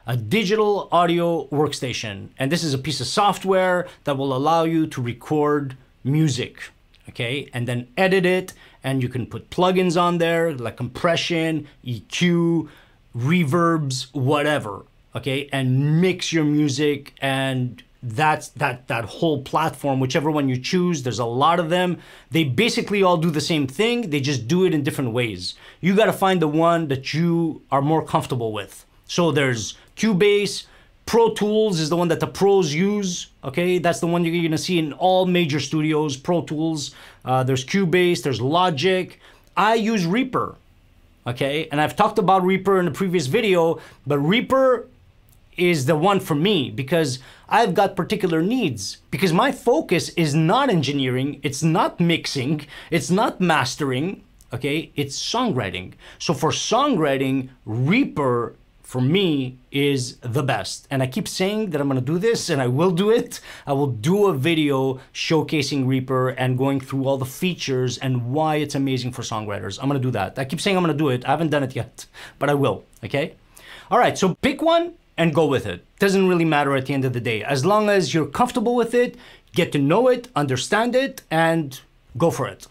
a digital audio workstation. And this is a piece of software that will allow you to record music, okay? And then edit it, and you can put plugins on there like compression, EQ, reverbs, whatever, okay? And mix your music, and that's that whole platform, whichever one you choose. There's a lot of them. They basically all do the same thing. They just do it in different ways. You got to find the one that you are more comfortable with. So there's Cubase. Pro Tools is the one that the pros use, okay? That's the one you're gonna see in all major studios, Pro Tools. There's Cubase, there's Logic. I use Reaper, okay? And I've talked about Reaper in a previous video, but Reaper is the one for me because I've got particular needs, because my focus is not engineering, it's not mixing, it's not mastering, okay? It's songwriting. So for songwriting, Reaper for me is the best. And I keep saying that I'm gonna do this, and I will do it. I will do a video showcasing Reaper and going through all the features and why it's amazing for songwriters. I'm gonna do that. I keep saying I'm gonna do it. I haven't done it yet, but I will, okay? All right, so pick one and go with it. Doesn't really matter at the end of the day. As long as you're comfortable with it, get to know it, understand it, and go for it.